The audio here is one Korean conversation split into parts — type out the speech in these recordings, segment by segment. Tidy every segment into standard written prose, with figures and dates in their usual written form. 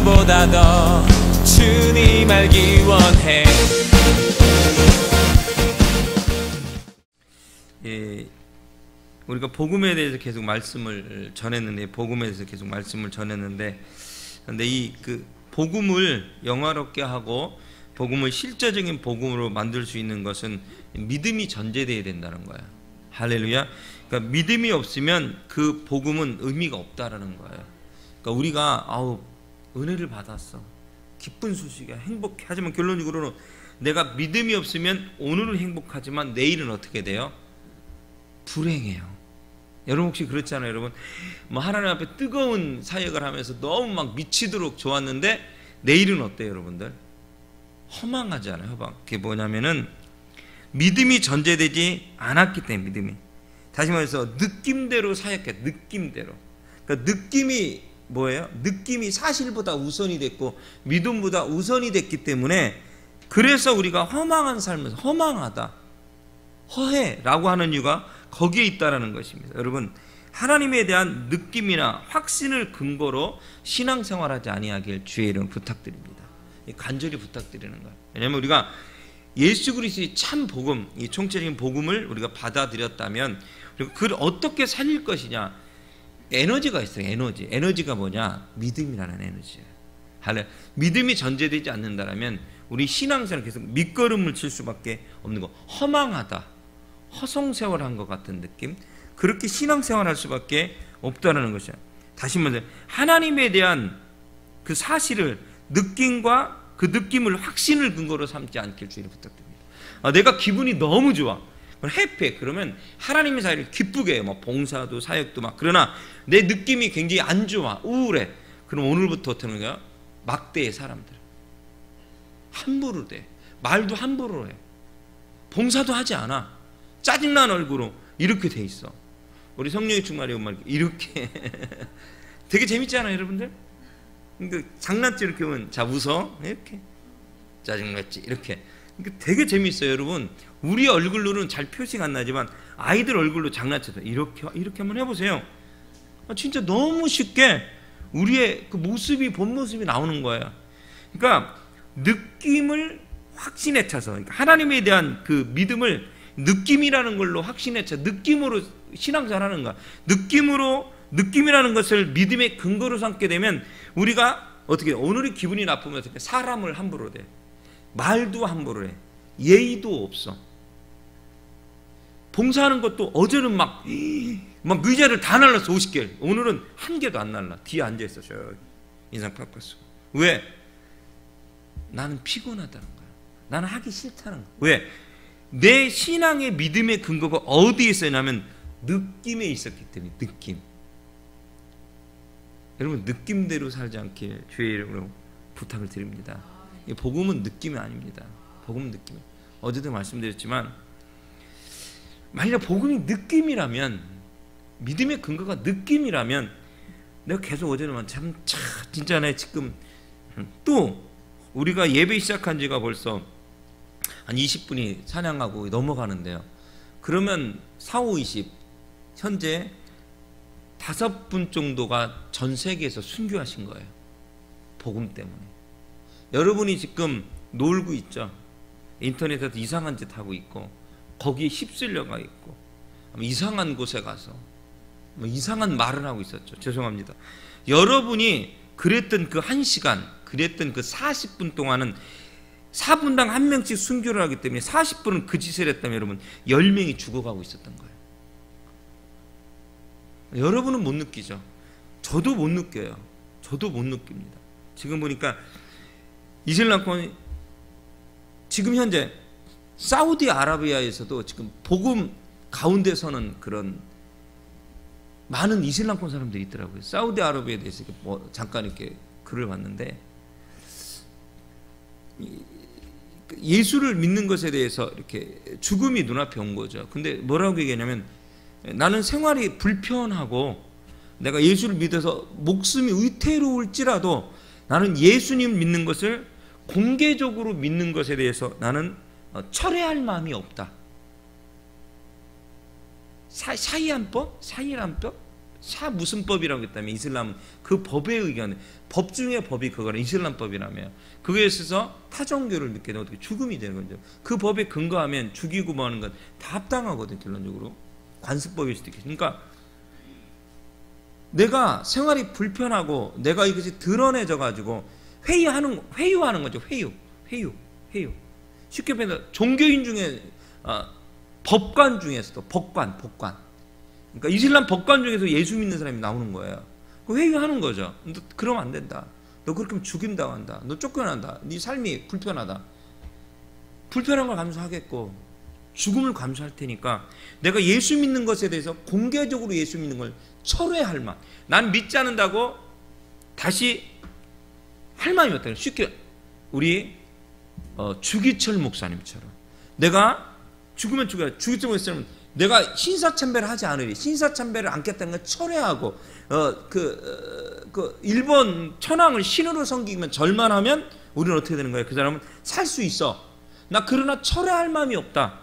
것보다 더 주님 알기 원해. 우리가 복음에 대해서 계속 말씀을 전했는데, 근데 이 복음을 영화롭게 하고 복음을 실제적인 복음으로 만들 수 있는 것은 믿음이 전제되어야 된다는 거야. 할렐루야. 그러니까 믿음이 없으면 그 복음은 의미가 없다라는 거예요. 그러니까 우리가 은혜를 받았어, 기쁜 소식이야, 행복해. 하지만 결론적으로는 내가 믿음이 없으면 오늘은 행복하지만 내일은 어떻게 돼요? 불행해요. 여러분 혹시 그렇잖아요. 여러분 하나님 앞에 뜨거운 사역을 하면서 너무 막 미치도록 좋았는데 내일은 어때요 여러분들? 허망하잖아요. 허망. 그게 뭐냐면은 믿음이 전제되지 않았기 때문에. 믿음이, 다시 말해서 느낌대로 사역해. 느낌대로. 그러니까 느낌이 뭐예요? 느낌이 사실보다 우선이 됐고 믿음보다 우선이 됐기 때문에, 그래서 우리가 허망한 삶을, 허망하다, 허해라고 하는 이유가 거기에 있다라는 것입니다. 여러분, 하나님에 대한 느낌이나 확신을 근거로 신앙생활하지 아니하길 주의 이름 부탁드립니다. 간절히 부탁드리는 거예요. 왜냐하면 우리가 예수 그리스도의 참 복음, 이 총체적인 복음을 우리가 받아들였다면, 그리고 그걸 어떻게 살릴 것이냐, 에너지가 있어요. 에너지가 뭐냐? 믿음이라는 에너지예요. 믿음이 전제되지 않는다면 우리 신앙생활 계속 밑거름을 칠 수밖에 없는 거. 허망하다, 허송세월한 것 같은 느낌, 그렇게 신앙생활할 수밖에 없다는 것이야. 다시 말해, 하나님에 대한 그 사실을, 느낌과 그 느낌을 확신을 근거로 삼지 않길 주의를 부탁드립니다. 내가 기분이 너무 좋아, 해피해. 그러면 하나님의 사역을 기쁘게 해요. 봉사도 사역도 그러나 내 느낌이 굉장히 안 좋아, 우울해. 그럼 오늘부터 어떻게 하는 거야? 막대해. 사람들 함부로 돼. 말도 함부로 해. 봉사도 하지 않아. 짜증난 얼굴로 이렇게 돼 있어. 우리 성령의 충만이 오면 이렇게 되게 재밌지 않아요 여러분들? 그러니까 장난치 이렇게 오면, 자 웃어, 이렇게 짜증났지, 이렇게. 그러니까 되게 재밌어요 여러분. 우리 얼굴로는 잘 표시가 안 나지만 아이들 얼굴로 장난쳐서 이렇게 한번 해보세요. 진짜 너무 쉽게 우리의 그 모습이, 본 모습이 나오는 거예요. 그러니까 느낌을 확신에 차서, 그러니까 하나님에 대한 그 믿음을 느낌이라는 걸로 확신에 차, 느낌으로 신앙생활하는 거야. 느낌이라는 것을 믿음의 근거로 삼게 되면 우리가 어떻게, 오늘의 기분이 나쁘면 어떻게, 사람을 함부로 대, 말도 함부로 해, 예의도 없어. 봉사하는 것도 어제는 막 의자를 다 날랐어 50개. 오늘은 한 개도 안 날라. 뒤에 앉아있어. 인상 팍팍 쓰고. 왜? 나는 피곤하다는 거야. 나는 하기 싫다는 거야. 왜? 내 신앙의 믿음의 근거가 어디에 있었냐면 느낌에 있었기 때문에. 느낌. 여러분, 느낌대로 살지 않게 주의 이름으로 부탁을 드립니다. 복음은 느낌이 아닙니다. 복음은 느낌. 어제도 말씀드렸지만, 만약 복음이 느낌이라면, 믿음의 근거가 느낌이라면, 내가 계속 어제는 진짜 내 지금 또 우리가 예배 시작한 지가 벌써 한 20분이 찬양하고 넘어가는데요. 그러면 4, 5, 20 현재 5분 정도가 전 세계에서 순교하신 거예요. 복음 때문에. 여러분이 지금 놀고 있죠. 인터넷에서 이상한 짓 하고 있고, 거기에 휩쓸려가 있고, 이상한 곳에 가서 이상한 말을 하고 있었죠. 죄송합니다. 여러분이 그랬던 그 1시간, 그랬던 그 40분 동안은 4분당 1명씩 순교를 하기 때문에 40분은 그 짓을 했다면 여러분 10명이 죽어가고 있었던 거예요. 여러분은 못 느끼죠. 저도 못 느껴요. 저도 못 느낍니다. 지금 보니까 이슬람권, 지금 현재 사우디아라비아에서도 지금 복음 가운데 서는 그런 많은 이슬람권 사람들이 있더라고요. 사우디아라비아에 대해서 잠깐 이렇게 글을 봤는데, 예수를 믿는 것에 대해서 이렇게 죽음이 눈앞에 온 거죠. 근데 뭐라고 얘기하냐면, 나는 생활이 불편하고 내가 예수를 믿어서 목숨이 위태로울지라도 나는 예수님 믿는 것을 공개적으로 믿는 것에 대해서 나는 철회할 마음이 없다. 사이한법? 사 무슨 법이라고 했다면 이슬람은 그 법에 의견, 법 중에 법이 그거는 이슬람법이라며, 그거에 있어서 타종교를 믿게 되면 어떻게 죽음이 되는 거죠. 그 법에 근거하면 죽이고 뭐 하는 건 다 합당하거든. 결론적으로 관습법일 수도 있겠죠. 그러니까 내가 생활이 불편하고 내가 이것이 드러내져 가지고 회유하는 거죠. 회유. 쉽게 말해서 종교인 중에 법관 중에서도 법관. 그러니까 이슬람 법관 중에서 예수 믿는 사람이 나오는 거예요. 회유하는 거죠. 너 그러면 안 된다. 너 그렇게 하면 죽인다고 한다. 너 쫓겨난다. 네 삶이 불편하다. 불편한 걸 감수하겠고 죽음을 감수할 테니까 내가 예수 믿는 것에 대해서 공개적으로 예수 믿는 걸 철회할 만. 난 믿지 않는다고 다시 할 마음이 없다. 쉽게 우리 주기철 목사님처럼 내가 죽으면 죽어야 주기철 목사님은 내가 신사참배를 하지 않으리. 신사참배를 안겠다는 걸 철회하고 일본 천황을 신으로 섬기면 절만하면 우리는 어떻게 되는 거예요? 그 사람은 살 수 있어. 나 그러나 철회할 마음이 없다.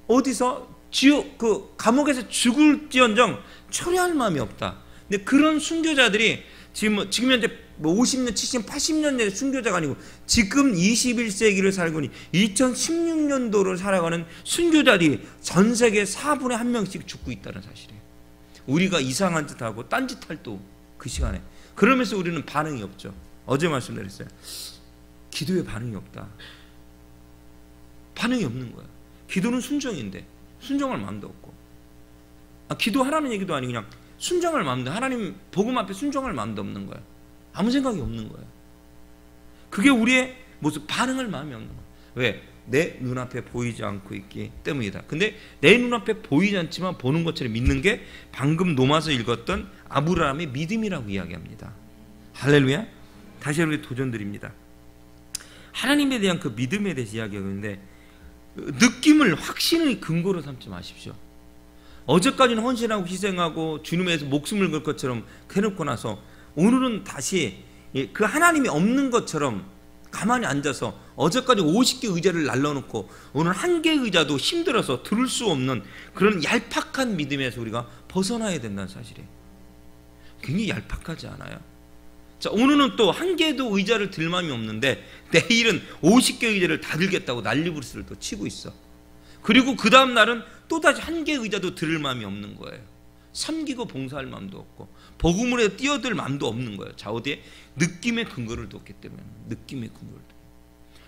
어디서 지옥 감옥에서 죽을지언정 철회할 마음이 없다. 근데 그런 순교자들이 지금 현재 50년, 70년, 80년 된 순교자가 아니고 지금 21세기를 살고 있는 2016년도를 살아가는 순교자들이 전 세계 4분의 1명씩 죽고 있다는 사실이에요. 우리가 이상한 짓하고 딴짓할 또 그 시간에. 그러면서 우리는 반응이 없죠. 어제 말씀드렸어요. 기도에 반응이 없다. 반응이 없는 거야. 기도는 순종인데 순종할 마음도 없고, 기도하라는 얘기도 아니고 그냥 순종할 마음도, 하나님 복음 앞에 순종할 마음도 없는 거야. 아무 생각이 없는 거야. 그게 우리의 모습, 반응할 마음이 없는 거야. 왜? 내 눈앞에 보이지 않고 있기 때문이다. 근데 내 눈앞에 보이지 않지만 보는 것처럼 믿는 게 방금 로마서 읽었던 아브라함의 믿음이라고 이야기합니다. 할렐루야. 다시 여러분께 도전드립니다. 하나님에 대한 그 믿음에 대해서 이야기하고 있는데, 느낌을 확신의 근거로 삼지 마십시오. 어제까지는 헌신하고 희생하고 주님에서 목숨을 걸 것처럼 해놓고 나서 오늘은 다시 그 하나님이 없는 것처럼 가만히 앉아서 어제까지 50개 의자를 날라놓고 오늘 한 개 의자도 힘들어서 들을 수 없는 그런 얄팍한 믿음에서 우리가 벗어나야 된다는 사실이에요. 굉장히 얄팍하지 않아요? 자, 오늘은 또 한 개도 의자를 들 마음이 없는데 내일은 50개 의자를 다 들겠다고 난리부르스를 또 치고 있어. 그리고 그 다음 날은 또다시 한 개 의자도 들을 마음이 없는 거예요. 섬기고 봉사할 마음도 없고 복음으로 뛰어들 마음도 없는 거예요. 자, 어디에? 느낌의 근거를 뒀기 때문에. 느낌의 근거를 뒀.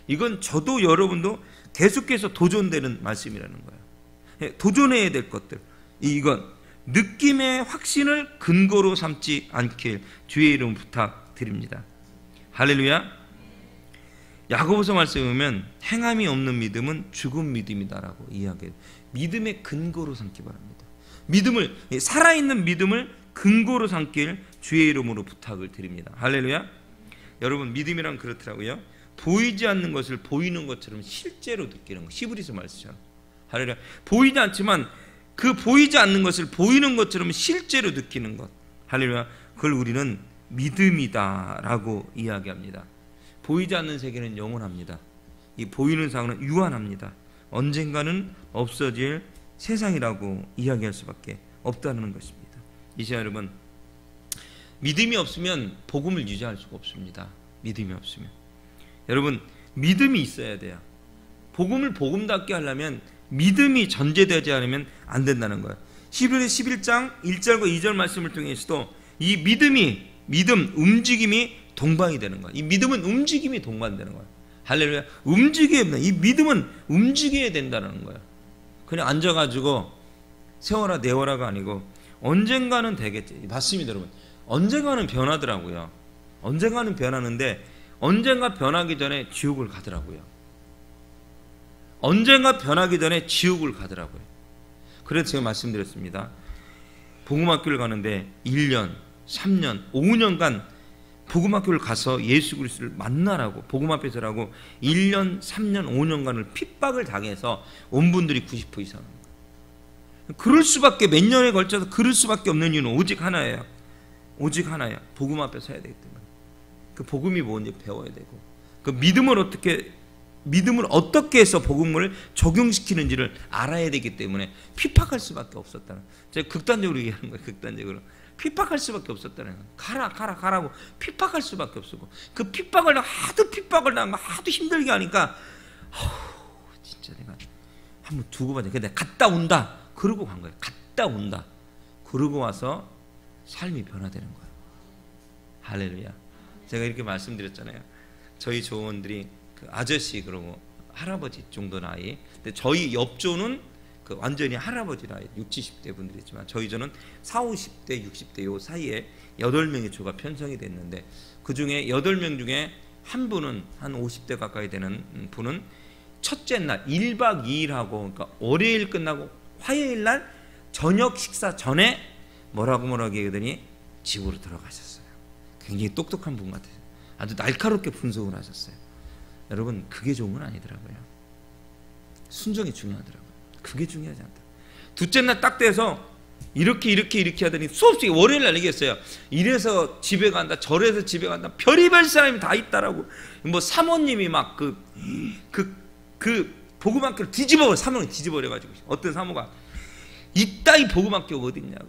이건 저도 여러분도 계속해서 도전되는 말씀이라는 거예요. 도전해야 될 것들. 이건 느낌의 확신을 근거로 삼지 않길 주의 이름 부탁드립니다. 할렐루야. 야고보서 말씀에 보면 행함이 없는 믿음은 죽은 믿음이다라고 이야기해요. 믿음의 근거로 삼기 바랍니다. 믿음을, 살아있는 믿음을 근거로 삼길 주의 이름으로 부탁을 드립니다. 할렐루야. 여러분, 믿음이란 그렇더라고요. 보이지 않는 것을 보이는 것처럼 실제로 느끼는 것. 히브리서 말씀처럼. 할렐루야. 보이지 않지만 그 보이지 않는 것을 보이는 것처럼 실제로 느끼는 것. 할렐루야. 그걸 우리는 믿음이다라고 이야기합니다. 보이지 않는 세계는 영원합니다. 이 보이는 세상은 유한합니다. 언젠가는 없어질 세상이라고 이야기할 수밖에 없다는 것입니다. 이 시간 여러분, 믿음이 없으면 복음을 유지할 수가 없습니다. 믿음이 없으면. 여러분, 믿음이 있어야 돼요. 복음을 복음답게 하려면 믿음이 전제되지 않으면 안 된다는 거예요. 히브리 11장 1절과 2절 말씀을 통해서도 이 믿음, 움직임이 동반이 되는 거예요. 이 믿음은 움직임이 동반되는 거예요. 할렐루야. 움직여야 된다. 이 믿음은 움직여야 된다는 거예요. 그냥 앉아가지고 세워라 내워라가 아니고 언젠가는 되겠지. 맞습니다, 여러분. 언젠가는 변하더라고요. 언젠가는 변하는데 언젠가 변하기 전에 지옥을 가더라고요. 언젠가 변하기 전에 지옥을 가더라고요. 그래서 제가 말씀드렸습니다. 복음학교를 가는데 1년, 3년, 5년간 복음학교를 가서 예수 그리스도를 만나라고, 복음 앞에서라고 1년, 3년, 5년간을 핍박을 당해서 온 분들이 90% 이상. 그럴 수밖에, 몇 년에 걸쳐서 그럴 수밖에 없는 이유는 오직 하나예요. 오직 하나야. 복음 앞에 서야 되기 때문에. 그 복음이 뭔지 배워야 되고, 그 믿음을 어떻게 믿음을 어떻게 해서 복음을 적용시키는지를 알아야 되기 때문에 핍박할 수밖에 없었다는, 제가 극단적으로 얘기하는 거예요. 극단적으로 핍박할 수밖에 없었다는 거예요. 가라고 핍박할 수밖에 없었고, 그 핍박을 하도 당하고 하도 힘들게 하니까 진짜 내가 한번 두고 봐야 돼. 근데 갔다 온다 그러고 간 거예요. 갔다 온다 그러고 와서 삶이 변화되는 거예요. 할렐루야. 제가 이렇게 말씀드렸잖아요. 저희 조원들이 그 아저씨 그러고 할아버지 정도 나이. 근데 저희 옆조는 그 완전히 할아버지 나이 60, 70대 분들이 있지만 저희 조는 40, 50대, 60대 요 사이에 8명의 조가 편성이 됐는데, 그 중에 8명 중에 한 분은 한 50대 가까이 되는 분은 첫째 날 1박 2일 하고, 그러니까 월요일 끝나고 화요일 날 저녁 식사 전에 뭐라고 얘기하더니 집으로 들어가셨어요. 굉장히 똑똑한 분 같아요. 아주 날카롭게 분석을 하셨어요. 여러분, 그게 좋은 건 아니더라고요. 순종이 중요하더라고요. 그게 중요하지 않다. 둘째 날 딱 돼서 이렇게 하더니 수없이 월요일 날 얘기했어요. 이래서 집에 간다, 저래서 집에 간다, 별의별 사람이 다 있다라고. 뭐 사모님이 막 그 복음학교를 사모님 뒤집어버려가지고, 어떤 사모가 이따위 복음학교가 어딨냐고,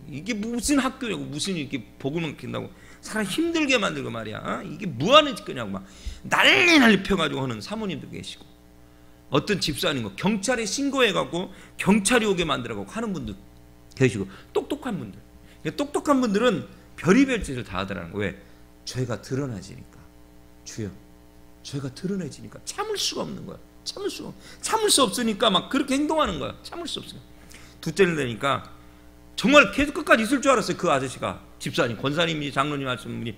이게 무슨 학교냐고, 무슨 이렇게 복음을 킨다고 사람 힘들게 만들고 말이야, 이게 뭐하는 짓거냐고 막 난리 펴가지고 하는 사모님도 계시고, 어떤 집사님 거 경찰에 신고해갖고 경찰이 오게 만들어갖고 하는 분도 계시고, 똑똑한 분들은 별의별 짓을 다 하더라는 거예요. 왜? 죄가 드러나지니까. 주여, 죄가 드러내지니까 참을 수가 없는 거야. 참을 수 없으니까 막 그렇게 행동하는 거야. 참을 수 없어요. 둘째는 되니까 정말 계속 끝까지 있을 줄 알았어요. 그 아저씨가, 집사님, 권사님이, 장로님 하시는 분이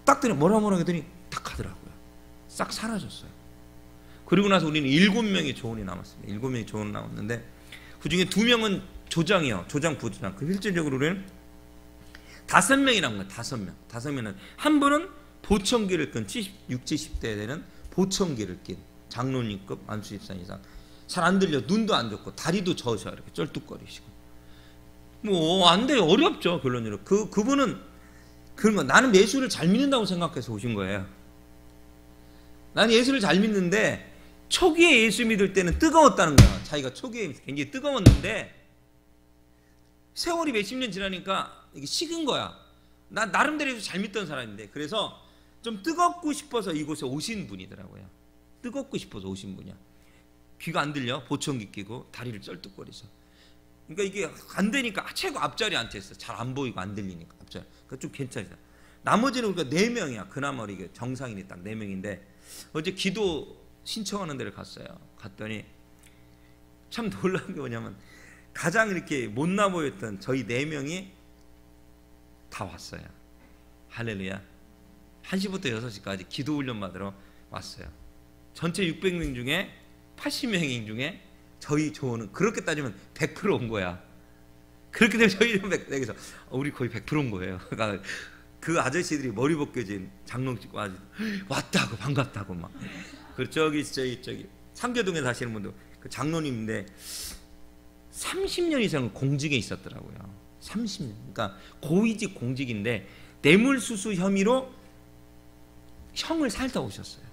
딱 들으니 뭐라고 하더니 딱 하더라고요. 싹 사라졌어요. 그리고 나서 우리는 7명의 조언이 남았습니다. 7명의 조언이 남았는데, 그 중에 2명은 조장이요. 조장, 부조장. 그 실질적으로는 5명이 남은 거예요. 5명. 5명은 한 분은 보청기를 끈 60, 70대 되는 보청기를 낀 장로님급 안수 집사 이상. 잘 안 들려. 눈도 안 좋고 다리도 저으셔 이렇게 쩔뚝거리시고. 뭐 안 돼요. 어렵죠. 결론적으로. 그분은 그런 거, 나는 예수를 잘 믿는다고 생각해서 오신 거예요. 나는 예수를 잘 믿는데 초기에 예수 믿을 때는 뜨거웠다는 거야. 자기가 초기에 굉장히 뜨거웠는데 세월이 몇십 년 지나니까 이게 식은 거야. 나 나름대로 예수 잘 믿던 사람인데, 그래서 좀 뜨겁고 싶어서 이곳에 오신 분이더라고요. 뜨겁고 싶어서 오신 분이야. 귀가 안 들려. 보청기 끼고 다리를 쩔뚝거리서. 그러니까 이게 안 되니까 최고 앞자리에 앉아있어. 잘 안 보이고 안 들리니까 앞자리. 그러니까 좀 괜찮아. 나머지는 우리가 4명이야. 그나마 이게 정상인이 딱 4명인데, 어제 기도 신청하는 데를 갔어요. 갔더니 참 놀라운 게 뭐냐면, 가장 이렇게 못나 보였던 저희 4명이 다 왔어요. 할렐루야. 1시부터 6시까지 기도 훈련 받으러 왔어요. 전체 600명 중에 80명 중에 저희 조원은 그렇게 따지면 100% 온 거야. 그렇게 되면 저희는 100%에서 우리 거의 100%온 거예요. 그러니까 그 아저씨들이 머리 벗겨진 장롱 찍고 왔다고 반갑다고 막. 그 저기 상계동에 사시는 분도 그 장로님인데 30년 이상 공직에 있었더라고요. 30년. 그러니까 고위직 공직인데 뇌물수수 혐의로 형을 살다 오셨어요.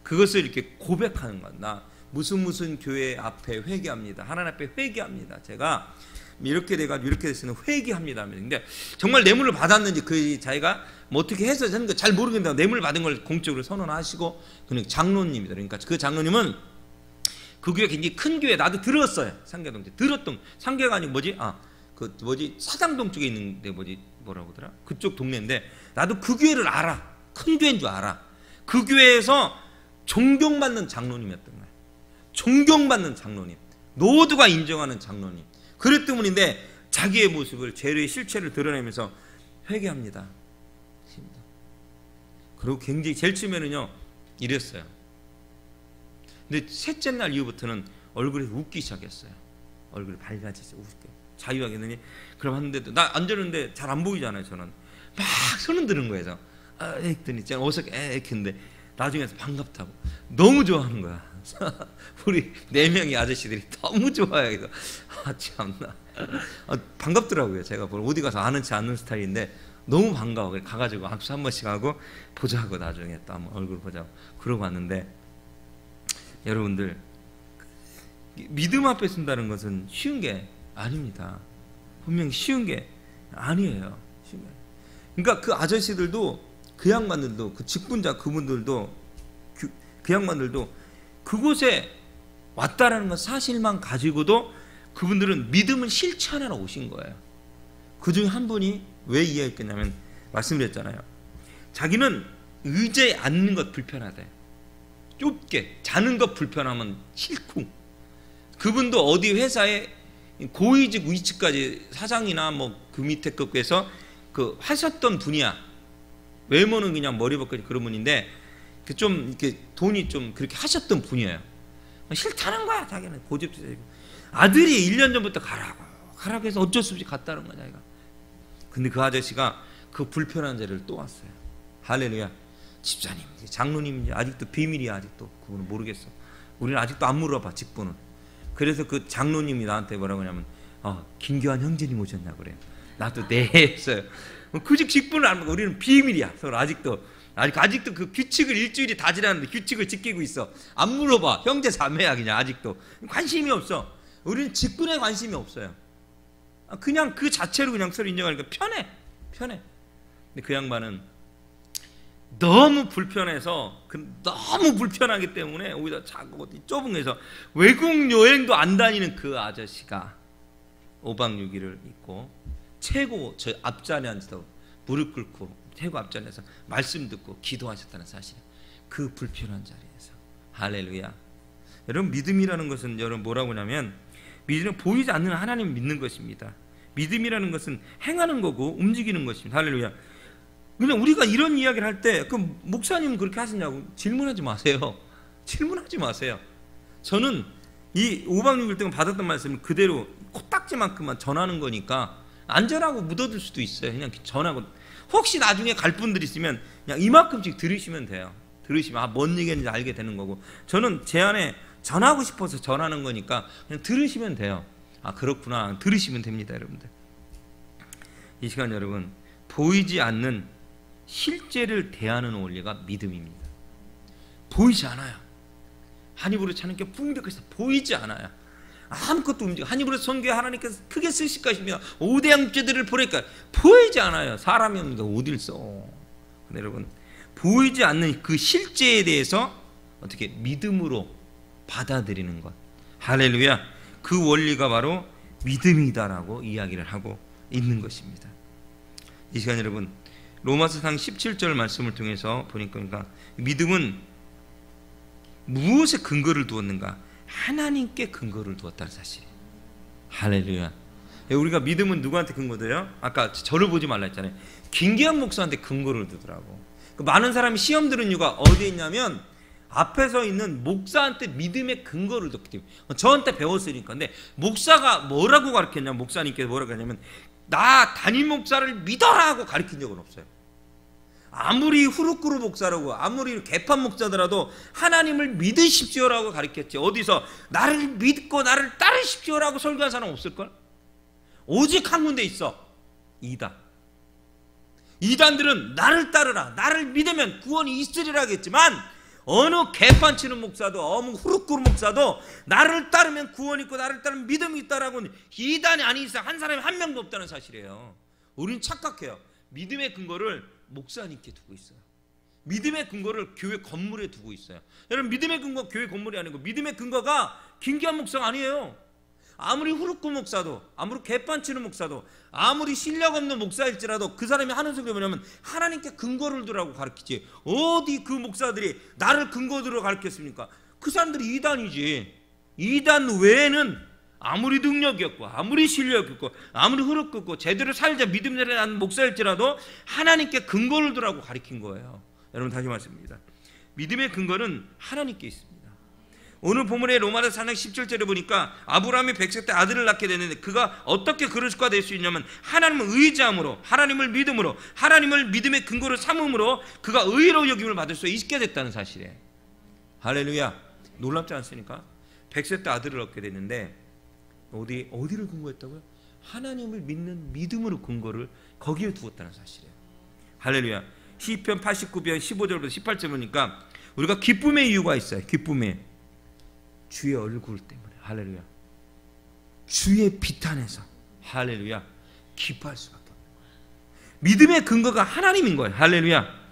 그것을 이렇게 고백하는 거야. 나 무슨 교회 앞에 회개합니다. 하나님 앞에 회개합니다. 제가 이렇게 돼가지고 이렇게 됐으면 회개합니다. 근데 정말 뇌물을 받았는지 그 자기가 뭐 어떻게 해서 하는 거 잘 모르겠는데 뇌물 받은 걸 공적으로 선언하시고, 그러니까 장로님이다. 그러니까 그 장로님은 그 교회 굉장히 큰 교회, 나도 들었어요. 상계동 들었던, 상계가 아니고 사당동 쪽에 있는데 뭐라고 하더라? 그쪽 동네인데 나도 그 교회를 알아. 큰 교회인 줄 알아. 그 교회에서 존경받는 장로님이었던 거예요. 존경받는 장로님, 모두가 인정하는 장로님. 그랬 때문인데 자기의 모습을, 죄의 실체를 드러내면서 회개합니다. 그리고 굉장히 제일 처음에는요 이랬어요. 근데 셋째 날 이후부터는 얼굴이 웃기 시작했어요. 얼굴이 밝아지죠. 웃게. 자유하게 했더니 그럼 하는데도 나 앉았는데 잘 안 보이잖아요. 저는 막 손 흔드는 거예요. 했더니 제가 어색해 했는데 나중에 반갑다고 너무 좋아하는 거야. 우리 4명의 아저씨들이 너무 좋아요. 그래서 참나 반갑더라고요. 제가 어디 가서 아는 체 않는 스타일인데 너무 반가워. 가가지고 악수 한 번씩 하고 보자고, 나중에 또 한번 얼굴 보자고 그러고 왔는데, 여러분들, 믿음 앞에 쓴다는 것은 쉬운 게 아닙니다. 분명히 쉬운 게 아니에요. 그러니까 그 아저씨들도, 그 양반들도, 그 직분자 그분들도, 그 양반들도 그곳에 왔다라는 것 사실만 가지고도 그분들은 믿음을 실천하러 오신 거예요. 그 중에 한 분이 왜 이해했겠냐면, 말씀드렸잖아요. 자기는 의자에 앉는 것 불편하대. 좁게 자는 것 불편하면 싫고, 그분도 어디 회사에 고위직 위치까지 사장이나 뭐 그 밑에 급에서 그 하셨던 분이야. 외모는 그냥 머리 벗고 그런 분인데 그 좀 이렇게 돈이 좀 그렇게 하셨던 분이에요. 싫다는 거야. 자기는 고집스러워. 아들이 1년 전부터 가라고 해서 어쩔 수 없이 갔다는 거야, 자기가. 근데 그 아저씨가 그 불편한 자리를 또 왔어요. 할렐루야. 집사님인지 장로님인지 아직도 비밀이야. 아직도 그분은 모르겠어. 우리는 아직도 안 물어봐, 직분은. 그래서 그 장로님이 나한테 뭐라고 하냐면, 김교환 형제님 오셨냐고 그래요. 나도 네 했어요. 그 직분을 안 물어. 우리는 비밀이야. 서로 아직도 그 규칙을 일주일이 다 지났는데 규칙을 지키고 있어. 안 물어봐. 형제 자매야. 그냥 아직도 관심이 없어. 우리는 직분에 관심이 없어요. 그냥 그 자체로 그냥 서로 인정하니까 편해. 근데 그 양반은 너무 불편해서, 너무 불편하기 때문에 오히려 자꾸 어디 좁은 데서 외국 여행도 안 다니는 그 아저씨가 5박 6일을 있고 최고 저 앞자리에 앉아서 무릎 꿇고 최고 앞자리에서 말씀 듣고 기도하셨다는 사실. 그 불편한 자리에서. 할렐루야. 여러분, 믿음이라는 것은 여러분 뭐라고 하냐면, 믿음은 보이지 않는 하나님을 믿는 것입니다. 믿음이라는 것은 행하는 거고 움직이는 것입니다. 할렐루야. 그냥 우리가 이런 이야기를 할 때, 그 목사님은 그렇게 하시냐고 질문하지 마세요. 질문하지 마세요. 저는 이 5박 6일 동안 받았던 말씀을 그대로 코딱지만큼만 전하는 거니까 안전하고 묻어둘 수도 있어요. 그냥 전하고, 혹시 나중에 갈 분들 있으면 그냥 이만큼씩 들으시면 돼요. 들으시면 뭔 얘기인지 알게 되는 거고, 저는 제 안에 전하고 싶어서 전하는 거니까 그냥 들으시면 돼요. 그렇구나. 들으시면 됩니다, 여러분들. 이 시간 여러분, 보이지 않는 실제를 대하는 원리가 믿음입니다. 보이지 않아요. 한 입으로 차는 게 풍족해서 보이지 않아요. 아무것도 움직여. 한 입으로 선교에 하나님께서 크게 쓰실 것입니다. 5대양 육체들을 보니까 보이지 않아요. 사람이 없는데 어딜 써. 근데 여러분, 보이지 않는 그 실제에 대해서 어떻게 믿음으로 받아들이는 것. 할렐루야. 그 원리가 바로 믿음이다라고 이야기를 하고 있는 것입니다. 이 시간 여러분, 로마서상 17절 말씀을 통해서 보니까 믿음은 무엇에 근거를 두었는가? 하나님께 근거를 두었다는 사실이에요. 할렐루야. 우리가 믿음은 누구한테 근거돼요? 아까 저를 보지 말라 했잖아요. 김기환 목사한테 근거를 두더라고. 많은 사람이 시험 들은 이유가 어디에 있냐면, 앞에 서 있는 목사한테 믿음의 근거를 뒀기 때문에. 저한테 배웠으니까. 근데 목사가 뭐라고 가르쳤냐, 목사님께서 뭐라고 했냐면, 나 담임 목사를 믿어라 하고 가르친 적은 없어요. 아무리 후루꾸루 목사라고, 아무리 개판 목사더라도 하나님을 믿으십시오라고 가르쳤지. 어디서 나를 믿고 나를 따르십시오라고 설교한 사람 없을걸? 오직 한 군데 있어. 이단들은 나를 따르라, 나를 믿으면 구원이 있으리라 했지만, 어느 개판 치는 목사도, 어느 후루꾸루 목사도 나를 따르면 구원이 있고 나를 따르면 믿음이 있다라고는 이단이 아닌 이상 한 사람이 한 명도 없다는 사실이에요. 우리는 착각해요. 믿음의 근거를 목사님께 두고 있어요. 믿음의 근거를 교회 건물에 두고 있어요. 여러분, 믿음의 근거 교회 건물이 아니고 믿음의 근거가 김기환 목사가 아니에요. 아무리 후루꾸루 목사도, 아무리 개판 치는 목사도, 아무리 실력 없는 목사일지라도 그 사람이 하는 소리가 뭐냐면 하나님께 근거를 두라고 가르치지. 어디 그 목사들이 나를 근거 두라고 가르쳤습니까? 그 사람들이 이단이지. 이단 외에는 아무리 능력이 없고 아무리 실력이 없고 아무리 후루꾸루 없고 제대로 살자 믿음을 하는 목사일지라도 하나님께 근거를 두라고 가르친 거예요. 여러분, 다시 말씀드립니다. 믿음의 근거는 하나님께 있습니다. 오늘 본문의 로마서 4장 17절에 보니까 아브라함이 100세 때 아들을 낳게 되는데, 그가 어떻게 그릇가 될 수 있냐면 하나님을 의지함으로, 하나님을 믿음으로, 하나님을 믿음의 근거로 삼음으로 그가 의로 여김을 받을 수 있게 됐다는 사실이에요. 할렐루야. 놀랍지 않습니까? 100세 때 아들을 얻게 됐는데 어디를 근거했다고요? 하나님을 믿는 믿음으로 근거를 거기에 두었다는 사실이에요. 할렐루야. 시편 89편 15절부터 18절 보니까 우리가 기쁨의 이유가 있어요. 기쁨의. 주의 얼굴 때문에, 할렐루야, 주의 빛 안에서, 할렐루야, 기뻐할 수밖에 없는 거예요. 믿음의 근거가 하나님인 거예요. 할렐루야.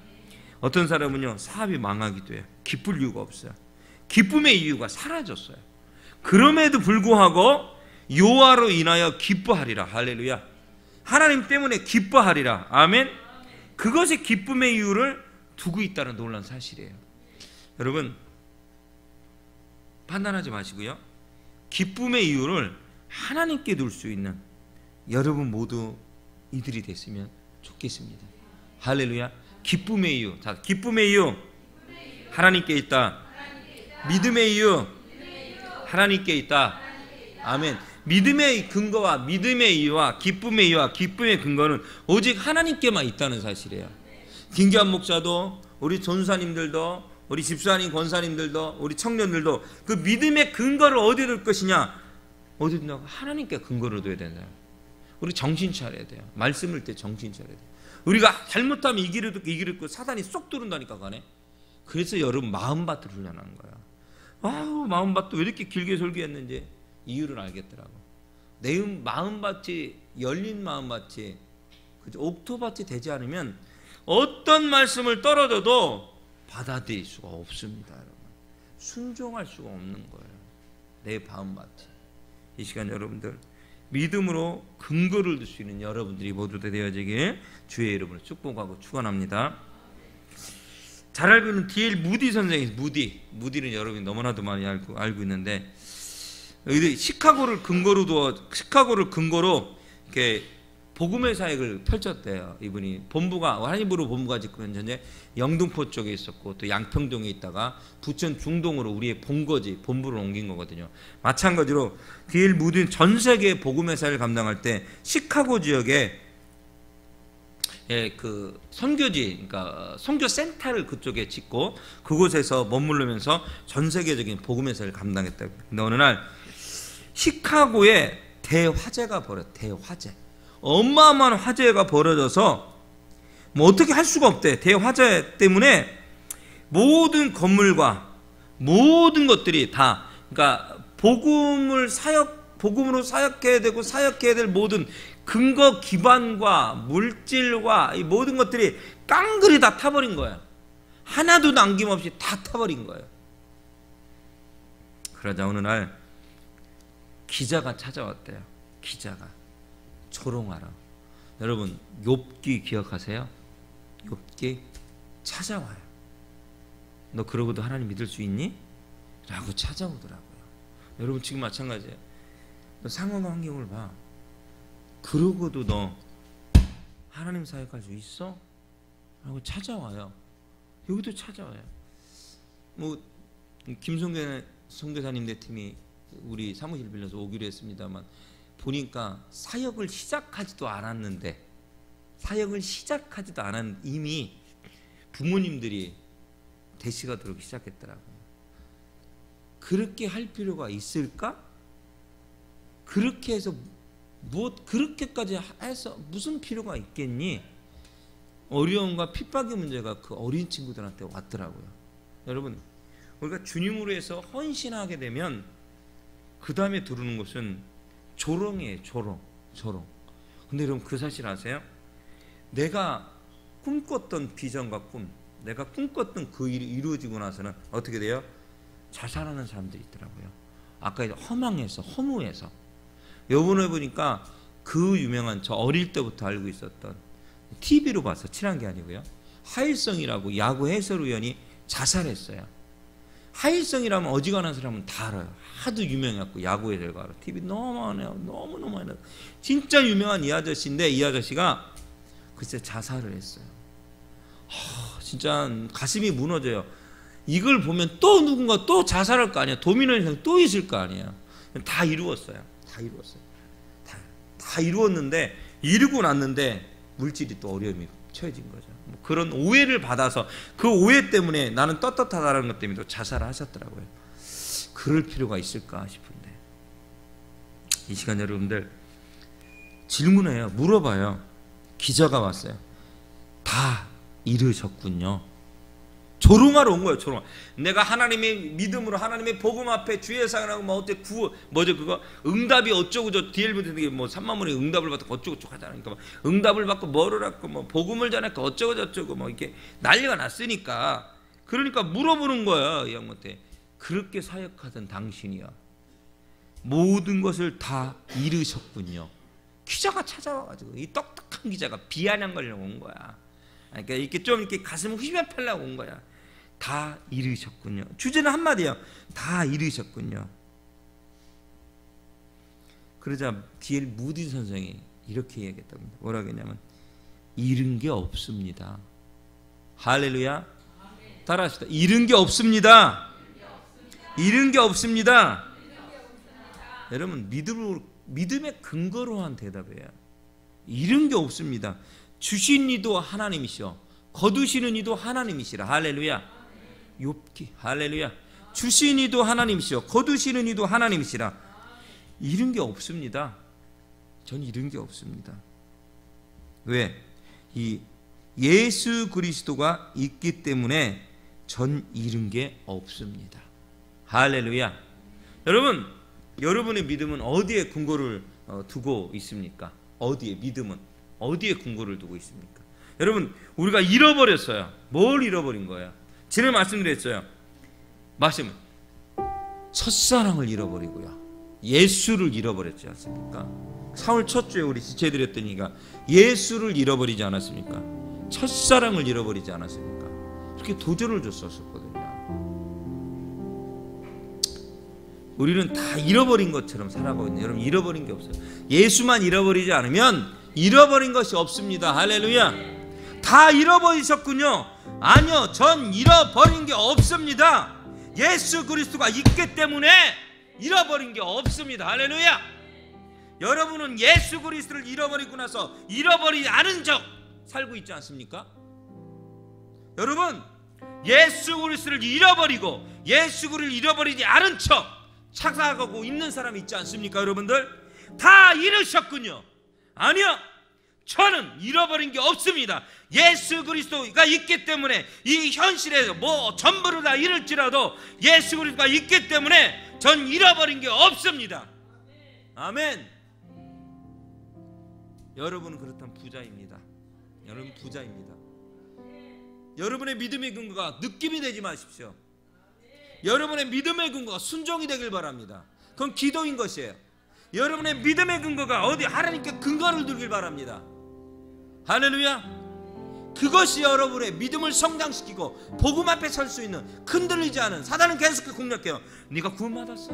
어떤 사람은요, 사업이 망하기도 해요. 기쁠 이유가 없어요. 기쁨의 이유가 사라졌어요. 그럼에도 불구하고 여호와로 인하여 기뻐하리라. 할렐루야. 하나님 때문에 기뻐하리라. 아멘. 그것이 기쁨의 이유를 두고 있다는 놀라운 사실이에요. 여러분, 판단하지 마시고요, 기쁨의 이유를 하나님께 둘 수 있는 여러분 모두 이들이 됐으면 좋겠습니다. 할렐루야. 기쁨의 이유, 자, 기쁨의 이유 하나님께 있다. 믿음의 이유 하나님께 있다. 아멘. 믿음의 근거와 믿음의 이유와 기쁨의 이유와 기쁨의 근거는 오직 하나님께만 있다는 사실이에요. 김기환 목사도, 우리 전사님들도, 우리 집사님, 권사님들도, 우리 청년들도 그 믿음의 근거를 어디에 둘 것이냐? 어디에 둔다고? 하나님께 근거를 둬야 된다. 우리 정신 차려야 돼요. 말씀을 때 정신 차려야 돼요. 우리가 잘못하면 이 길을 듣고 이 길을 듣고 사단이 쏙 들어온다니까 가네. 그래서 여러분 마음밭을 훈련하는 거야. 아우, 마음밭도 왜 이렇게 길게 설교했는지 이유를 알겠더라고. 내 마음밭이 열린 마음밭이, 그죠? 옥토밭이 되지 않으면 어떤 말씀을 떨어져도 받아들일 수가 없습니다. 여러분, 순종할 수가 없는 거예요. 내 마음밭이. 이 시간 여러분들 믿음으로 근거를 둘 수 있는 여러분들이 모두 되어지길 주의 이름으로 축복하고 축원합니다. 잘 알고 있는 D.L. 무디 선생이, 무디는 여러분이 너무나도 많이 알고 있는데, 시카고를 근거로 이렇게 복음의 사역을 펼쳤대요. 이분이 본부가 하나님으로 본부가 짓고 현재 영등포 쪽에 있었고 또 양평동에 있다가 부천 중동으로 우리의 본거지 본부를 옮긴 거거든요. 마찬가지로 D.L. 무디는 전 세계 복음의 사역을 감당할 때 시카고 지역에 그 선교지, 그러니까 선교 센터를 그쪽에 짓고 그곳에서 머무르면서 전 세계적인 복음의 사역을 감당했다. 근데 어느 날 시카고에 대화재가 대화재. 어마어마한 화재가 벌어져서 뭐 어떻게 할 수가 없대. 대화재 때문에 모든 건물과 모든 것들이 다, 그러니까 복음으로 사역해야 되고 사역해야 될 모든 근거 기반과 물질과 이 모든 것들이 깡그리 다 타버린 거예요. 하나도 남김없이 다 타버린 거예요. 그러자 어느 날 기자가 찾아왔대요. 기자가 조롱하라. 여러분, 욥기 기억하세요? 욥기 찾아와요. 너 그러고도 하나님 믿을 수 있니? 라고 찾아오더라고요. 여러분, 지금 마찬가지예요. 너 상황 환경을 봐. 그러고도 너 하나님 사역할 수 있어? 라고 찾아와요. 여기도 찾아와요. 뭐 김성계 선교사님 네 팀이 우리 사무실 빌려서 오기로 했습니다만, 보니까 사역을 시작하지도 않았는데 이미 부모님들이 대시가 들어오기 시작했더라고요. 그렇게 할 필요가 있을까? 그렇게 해서 그렇게까지 해서 무슨 필요가 있겠니? 어려움과 핍박의 문제가 그 어린 친구들한테 왔더라고요. 여러분, 우리가 주님으로 해서 헌신하게 되면 그 다음에 들어오는 것은 조롱이에요. 조롱. 근데 여러분, 그 사실 아세요? 내가 꿈꿨던 비전과 꿈, 내가 꿈꿨던 그 일이 이루어지고 나서는 어떻게 돼요? 자살하는 사람들이 있더라고요. 아까 허망해서, 허무해서. 요번에 보니까 그 유명한, 저 어릴 때부터 알고 있었던, TV로 봐서 친한 게 아니고요, 하일성이라고 야구 해설위원이 자살했어요. 하일성이라면 어지간한 사람은 다 알아요. 하도 유명해갖고 야구에 들어가 알아. TV 너무 많이 해요. 너무너무 많이 해요. 진짜 유명한 이 아저씨인데, 이 아저씨가 글쎄 자살을 했어요. 진짜 가슴이 무너져요. 이걸 보면 또 누군가 또 자살할 거 아니야. 도미노 현상 또 있을 거 아니에요. 다 이루었어요. 다 이루었는데, 이루고 났는데 물질이 또 어려움이 처해진 거죠. 뭐 그런 오해를 받아서 그 오해 때문에 나는 떳떳하다는 것 때문에 또 자살을 하셨더라고요. 그럴 필요가 있을까 싶은데, 이 시간 여러분들 질문해요. 물어봐요. 기자가 왔어요. 다 이루셨군요. 조롱하러 온 거예요. 조롱. 내가 하나님의 믿음으로 하나님의 복음 앞에 주의 사랑하고 뭐 어때 뭐죠 그거 응답이 어쩌고 저 DL부터 뭐 3만 원의 응답을 받고 어쩌고 저쩌고 하잖아요. 그러니까 응답을 받고 뭐를 받고 뭐 복음을 전했고 어쩌고 저쩌고 뭐 이렇게 난리가 났으니까 그러니까 물어보는 거야 이 양반한테. 그렇게 사역하던 당신이야 모든 것을 다 잃으셨군요. 기자가 찾아와가지고 이 똑똑한 기자가 비아냥거리려고 온 거야. 그러니까 이렇게 좀 이렇게 가슴을 후벼 팔려고 온 거야. 다 잃으셨군요. 주제는 한마디야. 다 잃으셨군요. 그러자 D.L. 무디 선생이 이렇게 얘기했다고 합니다. 뭐라고 했냐면 잃은 게 없습니다. 할렐루야. 따라합시다. 잃은 게 없습니다. 잃은 게 없습니다. 여러분 믿음의 근거로 한 대답이에요. 잃은 게 없습니다. 주신 이도 하나님이시오. 거두시는 이도 하나님이시라. 할렐루야. 욥기. 할렐루야. 주신 이도 하나님이시오. 거두시는 이도 하나님이시라. 잃은 게 없습니다. 전 잃은 게 없습니다. 왜? 이 예수 그리스도가 있기 때문에 전 잃은 게 없습니다. 할렐루야. 여러분, 여러분의 믿음은 어디에 근거를 두고 있습니까? 어디에 믿음은 어디에 근거를 두고 있습니까? 여러분, 우리가 잃어버렸어요. 뭘 잃어버린 거예요? 지난 말씀드렸어요. 말씀 첫사랑을 잃어버리고요. 예수를 잃어버렸지 않습니까? 4월 첫 주에 우리 지체드렸더니가 예수를 잃어버리지 않았습니까? 첫사랑을 잃어버리지 않았습니까? 그렇게 도전을 줬었거든요. 우리는 다 잃어버린 것처럼 살아가고 있는데 여러분 잃어버린 게 없어요. 예수만 잃어버리지 않으면 잃어버린 것이 없습니다. 할렐루야. 다 잃어버리셨군요. 아니요, 전 잃어버린 게 없습니다. 예수 그리스도가 있기 때문에 잃어버린 게 없습니다. 할렐루야. 여러분은 예수 그리스도를 잃어버리고 나서 잃어버리지 않은 적 살고 있지 않습니까? 여러분, 예수 그리스도를 잃어버리고 예수 그리스도를 잃어버리지 않은 척 착각하고 있는 사람이 있지 않습니까? 여러분들 다 잃으셨군요. 아니요, 저는 잃어버린 게 없습니다. 예수 그리스도가 있기 때문에 이 현실에서 뭐 전부를 다 잃을지라도 예수 그리스도가 있기 때문에 전 잃어버린 게 없습니다. 아멘. 여러분은 그렇다면 부자입니다. 여러분 부자입니다. 여러분의 믿음의 근거가 느낌이 되지 마십시오. 여러분의 믿음의 근거가 순종이 되길 바랍니다. 그건 기도인 것이에요. 여러분의 믿음의 근거가 어디 하나님께 근거를 두길 바랍니다. 할렐루야. 그것이 여러분의 믿음을 성장시키고 복음 앞에 설 수 있는 흔들리지 않은. 사단은 계속 공략해요. 네가 구원받았어?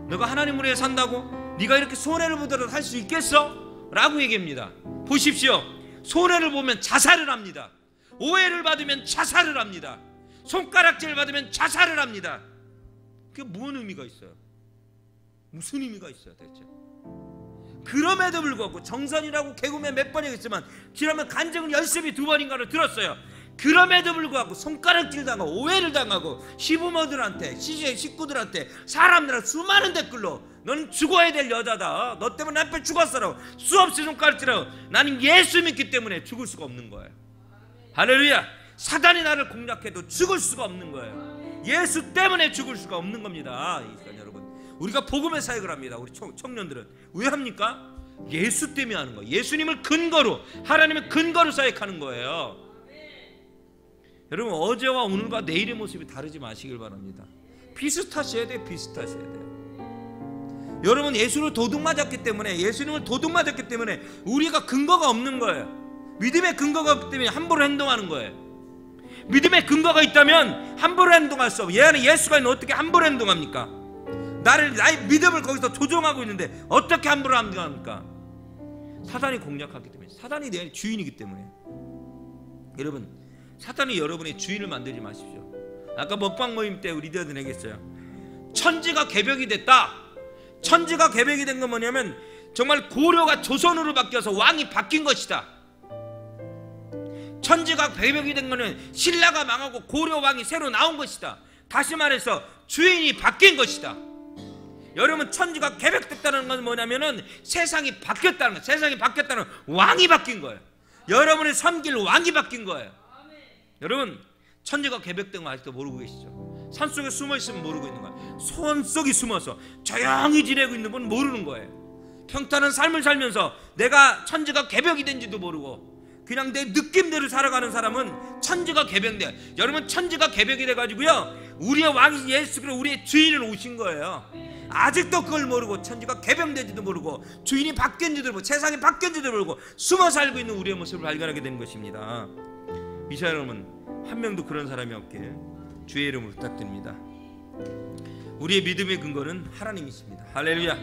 너가 하나님을 위해 산다고? 네가 이렇게 손해를 보더라도 할 수 있겠어? 라고 얘기합니다. 보십시오. 손해를 보면 자살을 합니다. 오해를 받으면 자살을 합니다. 손가락질을 받으면 자살을 합니다. 그게 무슨 의미가 있어요? 무슨 의미가 있어요 대체? 그럼에도 불구하고 정선이라고 개그맨 몇 번이겠지만 지나면 간증을 열심히 2번인가를 들었어요. 그럼에도 불구하고 손가락질 당하고 오해를 당하고 시부모들한테 식구들한테 사람들한테 수많은 댓글로 너는 죽어야 될 여자다, 너 때문에 남편 죽었어라고 수없이 손가락질하고 나는 예수 믿기 때문에 죽을 수가 없는 거예요. 할렐루야. 사단이 나를 공략해도 죽을 수가 없는 거예요. 예수 때문에 죽을 수가 없는 겁니다. 여러분, 우리가 복음의 사역을 합니다. 우리 청년들은 왜 합니까? 예수 때문에 하는 거예요. 예수님을 근거로, 하나님의 근거로 사역하는 거예요. 여러분, 어제와 오늘과 내일의 모습이 다르지 마시길 바랍니다. 비슷하셔야 돼요. 비슷하셔야 돼요. 여러분, 예수를 도둑맞았기 때문에, 예수님을 도둑맞았기 때문에 우리가 근거가 없는 거예요. 믿음의 근거가 없기 때문에 함부로 행동하는 거예요. 믿음의 근거가 있다면 함부로 행동할 수 없어요. 얘는 예수가 있는데 어떻게 함부로 행동합니까? 나의 믿음을 거기서 조종하고 있는데 어떻게 함부로 행동합니까? 사단이 공략하기 때문에, 사단이 내 주인이기 때문에. 여러분, 사단이 여러분의 주인을 만들지 마십시오. 아까 먹방 모임 때 우리 리더들 얘기했어요. 천지가 개벽이 됐다. 천지가 개벽이 된 건 뭐냐면 정말 고려가 조선으로 바뀌어서 왕이 바뀐 것이다. 천지가 개벽이 된 거는 신라가 망하고 고려 왕이 새로 나온 것이다. 다시 말해서 주인이 바뀐 것이다. 여러분, 천지가 개벽됐다는 건 뭐냐면은 세상이 바뀌었다는 거예요. 세상이 바뀌었다는 왕이 바뀐 거예요. 여러분의 섬길 왕이 바뀐 거예요. 여러분, 천지가 개벽된 거 아직도 모르고 계시죠? 산속에 숨어 있으면 모르고 있는 거예요. 소원 속에 숨어서 조용히 지내고 있는 분 모르는 거예요. 평탄한 삶을 살면서 내가 천지가 개벽이 된지도 모르고 그냥 내 느낌대로 살아가는 사람은 천지가 개벽돼. 여러분, 천지가 개벽이 돼가지고요, 우리의 왕 예수 그리스도 우리의 주인은 오신 거예요. 아직도 그걸 모르고 천지가 개벽된지도 모르고 주인이 바뀐지도 모르고 세상이 바뀐지도 모르고 숨어 살고 있는 우리의 모습을 발견하게 되는 것입니다. 미사 여러분, 한 명도 그런 사람이 없길 주의 이름으로 부탁드립니다. 우리의 믿음의 근거는 하나님이십니다. 할렐루야.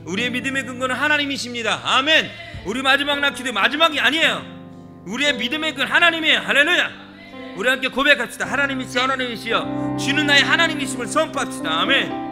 우리의 믿음의 근거는 하나님이십니다. 아멘. 우리 마지막 날 기도의 마지막이 아니에요. 우리의 믿음의 근거는 하나님이에요. 할렐루야. 우리 함께 고백합시다. 하나님이시여, 하나님이시여, 주는 나의 하나님이심을 선포합시다. 아멘.